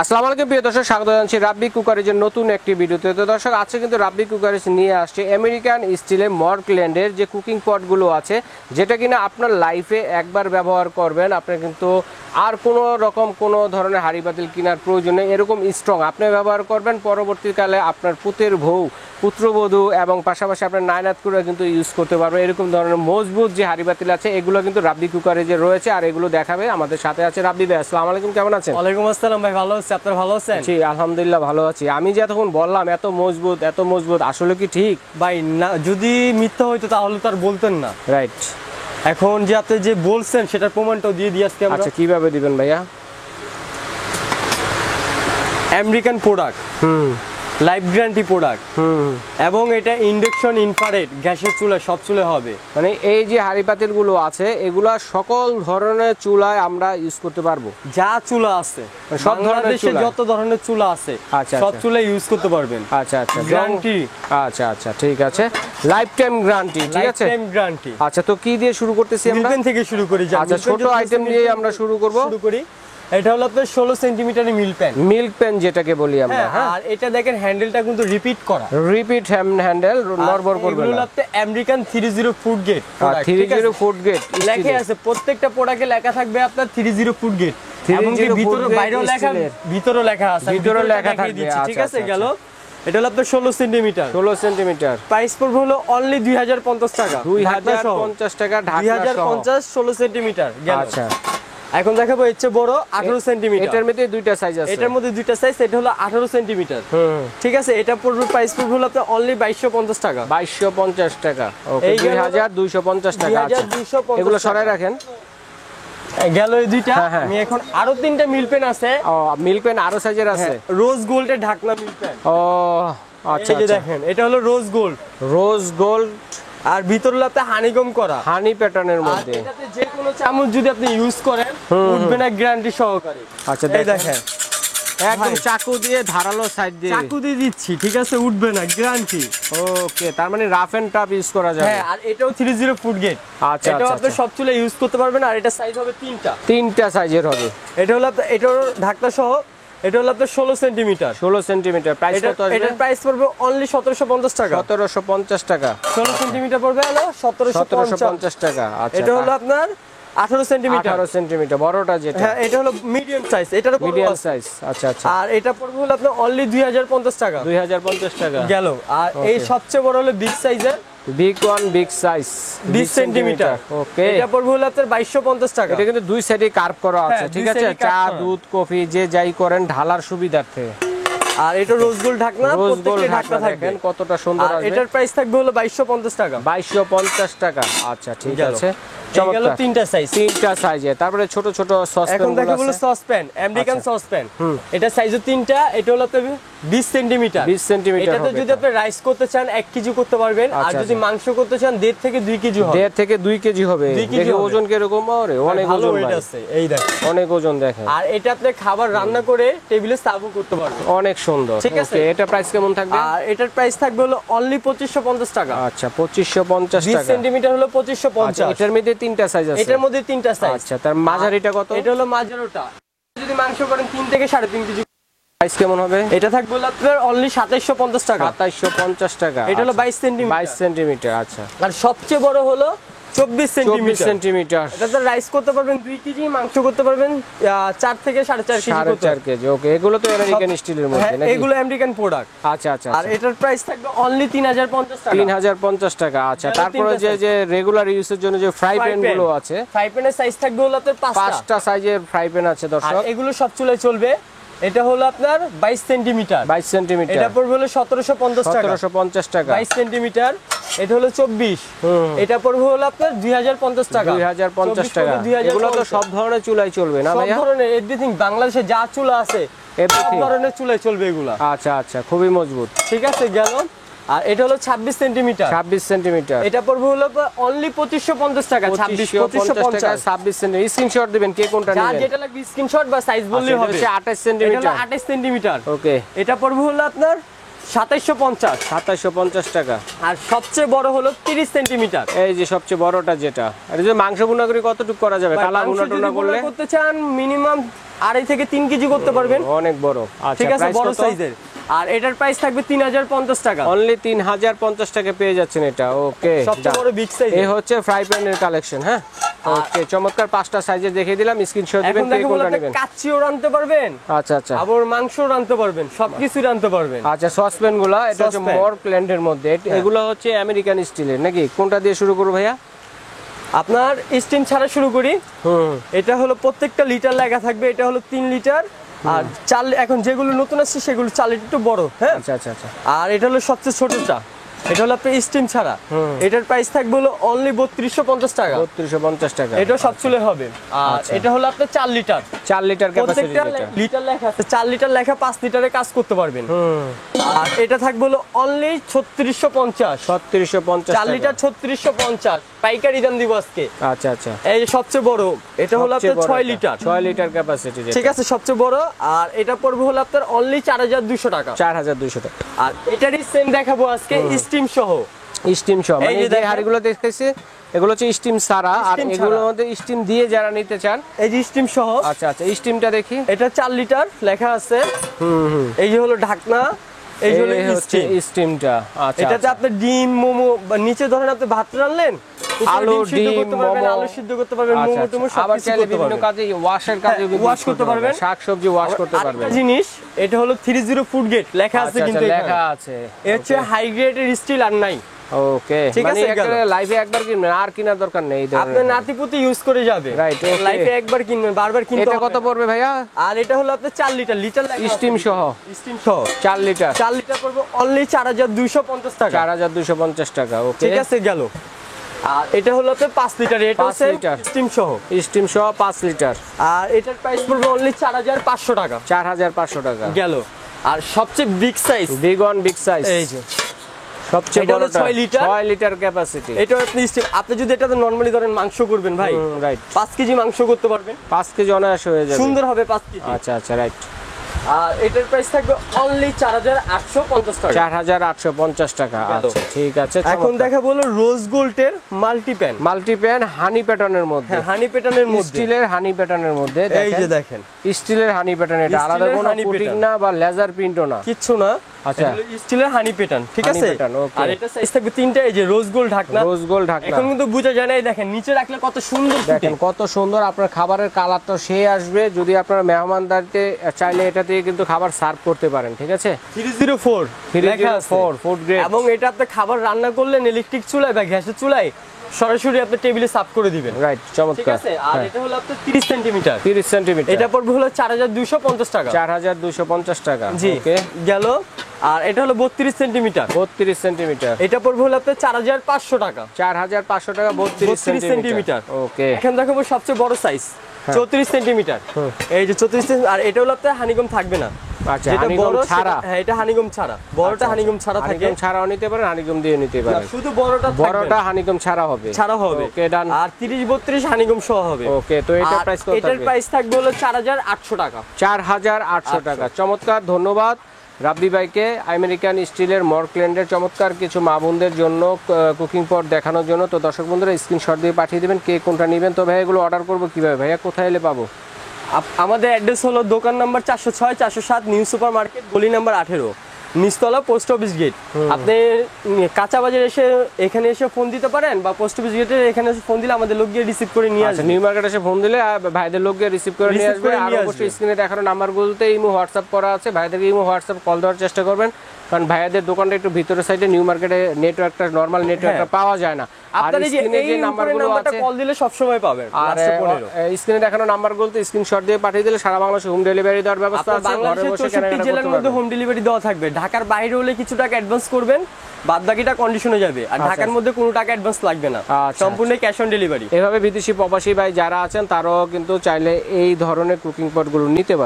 আসসালামু আলাইকুম প্রিয় দর্শক, স্বাগত জানাচ্ছি রাব্বি কুকারেজের নতুন একটি ভিডিওতে। তো দর্শক, আজকে কিন্তু রাব্বি কুকারেজ নিয়ে আসছে আমেরিকান স্টিলের মর্কল্যান্ডের যে কুকিং পটগুলো আছে, যেটা কিনা আপনার লাইফে একবার ব্যবহার করবেন, আপনার কিন্তু আর কোনো রকম কোনো ধরনের হাঁড়ি পাতিল কেনার প্রয়োজন নেই। এরকম স্ট্রং আপনি ব্যবহার করবেন, পরবর্তীকালে আপনার পুতের বউ, পুত্রবধূ এবং পাশাপাশি আপনার নায়নাত করে কিন্তু ইউজ করতে পারবে। এরকম ধরনের মজবুত যে হাঁড়ি পাতিল আছে, এগুলো কিন্তু রাব্বি কুকারেজে রয়েছে, আর এগুলো দেখাবে। আমাদের সাথে আছে রাব্বি ভাই। আসসালামু আলাইকুম, কেমন আছেন? ওয়ালাইকুম আসসালাম ভাই, ভালো আছি, আপনারা ভালো আছেন? জি আলহামদুলিল্লাহ ভালো আছি। আমি যে এতক্ষণ বললাম এত মজবুত, আসলে কি ঠিক? ভাই না, যদি মিথ্যা হইতো তাহলে তো আর বলতেন না। রাইট। এখন যে আপনি যে বলছেন সেটার প্রমাণটাও দিয়ে দিই আজকে আমরা। আচ্ছা, কিভাবে দিবেন ভাইয়া? American product, life guarantee product, এবং এটা ইন্ডাকশন, ইনফ্রারেড, গ্যাসের চুলা, সব চুলা হবে। মানে এই যে হাঁড়ি পাতিল গুলো আছে, এগুলা সকল ধরনের চুলায় আমরা ইউজ করতে পারবো। যা চুলা আছে সব ধরনের চুলা, যত ধরনের চুলা আছে আচ্ছা সব চুলা ইউজ করতে পারবেন। আচ্ছা আচ্ছা, গ্যারান্টি। আচ্ছা ঠিক আছে, লাইফ টাইম গ্যারান্টি। ঠিক আছে, লাইফ টাইম গ্যারান্টি। আচ্ছা, তো কি দিয়ে শুরু করতেছি আমরা? মিল্টন থেকে শুরু করি। আচ্ছা, ছোট আইটেম দিয়ে আমরা শুরু করি। এটা হলো আপনার 16 সেন্টিমিটারের মিল্ক প্যান যেটাকে বলি আমরা। হ্যাঁ, আর এটা দেখেন হ্যান্ডেলটা কিন্তু রিপিট করা, হ্যান্ডেল, নড়বড় করবে না। এগুলো আপনি American 30 food gate, 30 food gate লেখা আছে, প্রত্যেকটা প্রোডাক্টে লেখা থাকবে আপনার 30 ফুড গেট, এবং ভিতরে বাইরেও লেখা, ভিতরেও লেখা আছে, ভিতরে লেখা থাকবে। ঠিক আছে, গেল। এটা হলো আপনার 16 সেন্টিমিটার। প্রাইস পড়বে হলো অনলি 2050 টাকা। 2050 টাকা, ঢাকা 2050, 16 সেন্টিমিটার গেল। আচ্ছা, এখন দেখাবো হচ্ছে বড় 18 সেন্টিমিটার। এটার মধ্যে দুইটা সাইজ আছে, এটার মধ্যে দুইটা সাইজ। এটা হলো 18 সেন্টিমিটার। ঠিক আছে, এটা পড়বে, প্রাইস পড়বে হলো আপনার অনলি 2250 টাকা। 2250 টাকা। ওকে, 2250 টাকা। আচ্ছা, এগুলো সরাই রাখেন। গেল এই দুইটা। আমি এখন আরো তিনটা মিল্ক পেন আছে। ও, মিল্ক পেন আরো সাইজের আছে। রোজ গোল্ডের ঢাকনা মিল্ক পেন। ও আচ্ছা, এই যে দেখেন, এটা হলো রোজ গোল্ড, আর ভিতরে লাতে হানিকম করা, হানি প্যাটার্নের মধ্যে। এটাতে যে কোনো চামচ যদি আপনি ইউজ করেন উঠবে না, গ্যারান্টি সহকারে। আচ্ছা, এই দেখেন, একদম চাকু দিয়ে ধারালো সাইড দিয়ে চাকু দিয়ে দিচ্ছি, ঠিক আছে, উঠবে না, গ্যারান্টি। ওকে, তার মানে রাফ এন্ড টাফ ইউজ করা যাবে। হ্যাঁ, আর এটাও 30 ফুড গেট। আচ্ছা, এটাও আপনি সব চুলে ইউজ করতে পারবেন। আর এটা সাইজ হবে তিনটা সাইজের হবে। এটা হলো এটার ঢাকনা সহ। এটা হলো আপনার 16 সেন্টিমিটার। প্রাইস কত আসবে? এটার প্রাইস পড়বে অনলি 1750 টাকা। 1750 টাকা। 16 সেন্টিমিটার পড়বে হলো 1750 টাকা। আচ্ছা, এটা হলো আপনার 18 সেন্টিমিটার বড়টা যেটা। হ্যাঁ, এটা হলো মিডিয়াম সাইজ, এটারও মিডিয়াম সাইজ। আচ্ছা। আর এটা পড়বে হলো আপনার অনলি 2050 টাকা। 2050 টাকা গেল। আর এই সবচেয়ে বড় হলো বিগ সাইজের, বিগ সাইজ 20 সেন্টিমিটার। ওকে, এটা পড়বে হলো আপনার 2250 টাকা। এটা কিন্তু দুই সাইডে কার্ভ করা আছে। হ্যাঁ, ঠিক আছে, চা, দুধ, কফি যে যাই করেন ঢালার সুবিধার্থে। আর এটা রোজ গোল্ড ঢাকনা, প্রত্যেকটা ঢাকনা থাকবে। কতটা সুন্দর আসবে। এটার প্রাইস থাকবে হলো 2250 টাকা। 2250 টাকা। আচ্ছা, ঠিক আছে। গেল তিনটা সাইজে। তারপরে ছোট সসপ্যান। এখন দেখাবো সসপ্যান, আমেরিকান সসপ্যান। এটা সাইজও তিনটা। এটা হলো 20 সেন্টিমিটার। এটাতে যদি আপনি রাইস করতে চান 1 কেজি করতে পারবেন, আর যদি মাংস করতে চান 1.5 থেকে 2 কেজি হবে। 1.5 থেকে 2 কেজি হবে। দেখে ওজন কিরকম? অনেক ওজন আছে। এই দেখেন, অনেক ওজন দেখেন। আর এটা আপনি খাবার রান্না করে টেবিলে সার্ভ করতে পারবেন। অনেক সুন্দর। ঠিক আছে, এটা প্রাইস কেমন থাকবে? আর এটার প্রাইস থাকবে হলো অনলি 2550 টাকা। আচ্ছা, 2550 টাকা। 20 সেন্টিমিটার হলো 2550। এটার মধ্যে তিনটা সাইজ আছে। এটার মধ্যে তিনটা সাইজ। আচ্ছা, তার মাঝারিটা কত? এটা হলো মাঝারিটা। যদি মাংস করেন 3 থেকে 3.5 কেজি। প্রাইস কেমন হবে? এটা থাকবে আপনার অনলি 2750 টাকা। 2750 টাকা। এটা হলো 22 সেন্টিমিটার। আচ্ছা, আর সবচেয়ে বড় হলো 24 সেন্টিমিটার। এটাতে রাইস করতে পারবেন 2 কেজি, মাংস করতে পারবেন 4 থেকে 4.5 কেজি। ওকে, এগুলো তো আমেরিকান স্টিলের মধ্যে নাকি? এগুলো আমেরিকান প্রোডাক্ট। আচ্ছা। আর এটার প্রাইস থাকবে অনলি 3050 টাকা। 3050 টাকা। আচ্ছা, তারপরে যে রেগুলার ইউজের জন্য যে ফ্রাই প্যান গুলো আছে, ফ্রাই প্যানের সাইজ থাকবে হলো আপনার 5টা সাইজের ফ্রাই প্যান আছে দর্শক। এগুলো সব চুলায় চলবে। এটা হলো আপনার 22 সেন্টিমিটার। এটা পড়বে হলো 1750 টাকা। 1750 টাকা। 22 সেন্টিমিটার। এটা হলো 24। এটা পড়বে হলো আপনার 2050 টাকা। 2050 টাকা। এগুলো তো সব ধরনের চুলায় চলবে না ভাইয়া? সব ধরনের, এভরিথিং, বাংলাদেশে যা চুলা আছে সব ধরনের চুলায় চলবে এগুলা। আচ্ছা, খুবই মজবুত। ঠিক আছে, গেল। আর এটা হলো 26 সেন্টিমিটার। এটা পড়বে হলো অনলি 2550 টাকা। 2550 টাকা, 26 সেন্টিমিটার। স্ক্রিনশট দিবেন কে কোনটা নেবেন। যেটা লাগবে স্ক্রিনশট বা সাইজ বললেই হবে। 28 সেন্টিমিটার। 28 সেন্টিমিটার। ওকে, এটা পড়বে হলো আপনার 2750 2750 টাকা। আর সবচেয়ে বড় হলো 30 সেন্টিমিটার। এই যে সবচেয়ে বড়টা যেটা, আর এই যে মাংস ভুনা করে কতটুকু করা যাবে? কালা ভুনা টুনা করলে করতে চান মিনিমাম 2.5 থেকে 3 কেজি করতে পারবেন। অনেক বড়। আচ্ছা, ঠিক আছে, বড় সাইজের। আর এটার প্রাইস থাকবে 3050 টাকা। অনলি 3050 টাকা পেয়ে যাচ্ছেন এটা। ওকে, সবচেয়ে বড় বিগ সাইজ। এই হচ্ছে ফ্রাই প্যানের কালেকশন। হ্যাঁ, ওকে, চমৎকার 5টা সাইজে দেখিয়ে দিলাম, স্ক্রিনশট দিবেন কে কোনটা নেবেন। কাচ্চিও রানতে পারবেন, আচ্ছা আচ্ছা, আবার মাংসও রানতে পারবেন, সবকিছু রানতে পারবেন। আচ্ছা, সসপ্যান গুলা এটা হচ্ছে মর্কল্যান্ডের মধ্যে, এগুলো হচ্ছে আমেরিকান স্টিলের নাকি? কোনটা দিয়ে শুরু করব ভাইয়া? আপনার স্টিম ছাড়া শুরু করি। এটা হলো প্রত্যেকটা লিটার লেখা থাকবে, এটা হলো 3 লিটার। আর 4, এখন যেগুলো নতুন আসছে সেগুলো 4 লিটার একটু বড়। হ্যাঁ, আচ্ছা আচ্ছা আচ্ছা। আর এটা হলো সবচেয়ে ছোটটা, এটা হলো আপনার স্টিম ছাড়া। এটার প্রাইস থাকবে হলো অনলি 3250 টাকা। 3250 টাকা, এটা সব চলে হবে। আর এটা হলো আপনার 4 লিটার। 4 লিটার ক্যাপাসিটি যেটা, লিটার লেখা আছে, 4 লিটার লেখা 5 লিটারে কাজ করতে পারবেন। আর এটা থাকবে হলো অনলি 3650। 3650 4 লিটার 3650 পাইকারি দাম দিব আজকে। আচ্ছা আচ্ছা। এই যে সবচেয়ে বড়, এটা হলো আপনার 6 লিটার। 6 লিটার ক্যাপাসিটি যেটা, ঠিক আছে, সবচেয়ে বড়। আর এটা পড়বে হলো আপনার অনলি 4200 টাকা। 4200 টাকা। আর এটারই সেম দেখাবো আজকে স্টিম সহ। স্টিম সহ, মানে এই যে হাড়িগুলো দেখতেছি এগুলো হচ্ছে স্টিম সারা, আর এগুলোর মধ্যে স্টিম দিয়ে যারা নিতে চান, এই যে স্টিম সহ। আচ্ছা আচ্ছা, স্টিমটা দেখি। এটা 4 লিটার লেখা আছে। এই যে হলো ঢাকনা, এই হলো স্টিমটা। আচ্ছা, এটাতে আপনি ডিম, মোমো, নিচে ধরেন আপনি ভাত রান্নলেন, আলু, ডিম, মোমো, আলু সিদ্ধ করতে পারবেন, মোমো টুমো সব আবার কিছু চাইলে করতে বিভিন্ন পারবেন। কাজে ওয়াশের কাজে ওয়াশ করতে পারবেন, শাকসবজি ওয়াশ করতে পারবেন। আরেকটা জিনিস, এটা হলো 30 ফুড গেট লেখা আছে, কিন্তু লেখা আছে এর হচ্ছে হাই গ্রেডের স্টিল আর নাই। ওকে, মানে একটা লাইফে একবার কিনবেন আর কেনার দরকার নেই, আপনার নাতিপুতি ইউজ করে যাবে। রাইট, লাইফে একবার কিনবেন, বারবার কিনতে হবে। এটা কত পড়বে ভাইয়া? আর এটা হলো আপনার 4 লিটার, লিটার স্টিম সহ। স্টিম সহ 4 লিটার। 4 লিটার পড়বে অনলি 4250 টাকা। 4250 টাকা। ওকে, ঠিক আছে, গেল। আর এটা হলো আপনার 5 লিটার, এটা হচ্ছে স্টিম সহ। স্টিম সহ 5 লিটার। আর এটার প্রাইস পড়বে অনলি 4500 টাকা। 4500 টাকা গেল। আর সবচেয়ে বিগ সাইজ, বিগ সাইজ, এই যে সবচেয়ে বড় 6 লিটার। 6 litre capacity. এটা আপনি স্টিম, আপনি যদি এটাতে নরমালি ধরেন মাংস করবেন ভাই, রাইট, 5 কেজি মাংস করতে পারবেন। 5 কেজি অনায়াসে হয়ে যাবে, সুন্দর হবে 5 কেজি। আচ্ছা আচ্ছা, রাইট। আর এটার প্রাইস থাকবে অনলি 4850 টাকা। 4850 টাকা। আচ্ছা, ঠিক আছে। এখন দেখাবো হলো রোজ গোল্ডের মাল্টিপ্যান হানি প্যাটার্নের মধ্যে। হ্যাঁ, হানি প্যাটার্নের মধ্যে, স্টিলের হানি প্যাটার্নের মধ্যে। এই যে দেখেন, স্টিলের হানি প্যাটার্ন, এটা আলাদা কোনো কোটিং না বা লেজার প্রিন্টও না, কিচ্ছু না। আচ্ছা, স্টিলের হানি প্যাটার্ন, ঠিক আছে। আর এটা সাইজ থাকবে 3টা, এই যে রোজ গোল্ড ঢাকনা। রোজ গোল্ড ঢাকনা, এখন কিন্তু বোঝা যায় না, এই দেখেন নিচে রাখলে কত সুন্দর, দেখেন কত সুন্দর। আপনার খাবারের কালারটা সে আসবে, যদি আপনারা মেহমানদারকে চাইলে এটা দিয়ে কিন্তু খাবার সার্ভ করতে পারেন। ঠিক আছে, 304 ফুড গ্রেড। এবং এটা আপনি খাবার রান্না করলেন ইলেকট্রিক চুলায় বা গ্যাসের চুলায়, সরাসরি আপনি টেবিলে সার্ভ করে দিবেন। রাইট, ঠিক চমৎকার। আছে। আর এটা হলো আপনার 30 সেন্টিমিটার। 30 সেন্টিমিটার, এটা পড়বে হলো 4250 টাকা। 4250 টাকা। জি, ওকে, গেল। আর এটা হলো 32 সেন্টিমিটার। 32 সেন্টিমিটার, এটা পড়বে হলো আপনার 4500 টাকা। 4500 টাকা, 32 সেন্টিমিটার। ওকে, এখন দেখাবো সবচেয়ে বড় সাইজ 34 সেন্টিমিটার। এই যে 34 সেন্টিমিটার। আর এটা হলো আপনার হানিকম থাকবে না। আচ্ছা, হানিকম ছাড়া। হ্যাঁ, এটা হানিকম ছাড়া, বড়টা হানিকম ছাড়া থাকে। হানিকম ছাড়াও নিতে পারেন, হানিকম দিয়ে নিতে পারেন। শুধু বড়টা হানিকম ছাড়া হবে। ওকে, ডান। আর 30-32 হানিকম সহ হবে। ওকে, তো এটা প্রাইস কত? এটার প্রাইস থাকবে হলো 4800 টাকা। 4800 টাকা। চমৎকার, ধন্যবাদ রাব্বি ভাইকে আমেরিকান স্টিলের মর্কল্যান্ডের চমৎকার কিছু মা বোনদের জন্য কুকিং পট দেখানোর জন্য। তো দর্শক বন্ধুরা স্ক্রিনশট দিয়ে পাঠিয়ে দেবেন কে কোনটা নেবেন। তো ভাই এগুলো অর্ডার করবো কিভাবে ভাইয়া, কোথায় এলে পাবো? আমাদের অ্যাড্রেস হলো দোকান নাম্বার 406-407 নিউ সুপার মার্কেট, গলি নাম্বার 18, নিচতলা, পোস্ট অফিস গেট। আপনি কাঁচা বাজার এসে এখানে এসে ফোন দিতে পারেন, বা পোস্ট অফিস গেটে এখানে এসে ফোন দিলে আমাদের লোক গিয়ে রিসিভ করে নিয়ে আসবে। নিউ মার্কেট এসে ফোন দিলে ভাইদের লোক গিয়ে রিসিভ করে নিয়ে আসবে। আর অবশ্যই স্ক্রিনে দেখানো নাম্বারগুলোতে ইমো হোয়াটসঅ্যাপ করা আছে, ভাইদেরকে ইমো হোয়াটসঅ্যাপ কল দেওয়ার চেষ্টা করবেন, কারণ ভাইয়াদের দোকানটা একটু ভিতরের সাইডে, নিউ মার্কেটে নেটওয়ার্কটা নরমাল নেটওয়ার্কটা পাওয়া যায় না। আর স্ক্রিনে যে নাম্বারগুলো আছে কল দিলে সব সময় পাবেন। আর স্ক্রিনে দেখানো নাম্বারগুলোতে স্ক্রিনশট দিয়ে পাঠিয়ে দিলে সারা বাংলাদেশে হোম ডেলিভারি দেওয়ার ব্যবস্থা আছে। ঘরে বসে কেনাকাটা করতে জেলার মধ্যে হোম ডেলিভারি দেওয়া থাকবে। ঢাকার বাইরে হলে কিছু টাকা অ্যাডভান্স করবেন, বাদ বাকিটা কন্ডিশনে যাবে। আর ঢাকার মধ্যে কোনো টাকা অ্যাডভান্স লাগবে না, সম্পূর্ণ ক্যাশ অন ডেলিভারি। এভাবে বিদেশি প্রবাসী ভাই যারা আছেন তারাও কিন্তু চাইলে এই ধরনের কুকিং পটগুলো নিতে পারেন।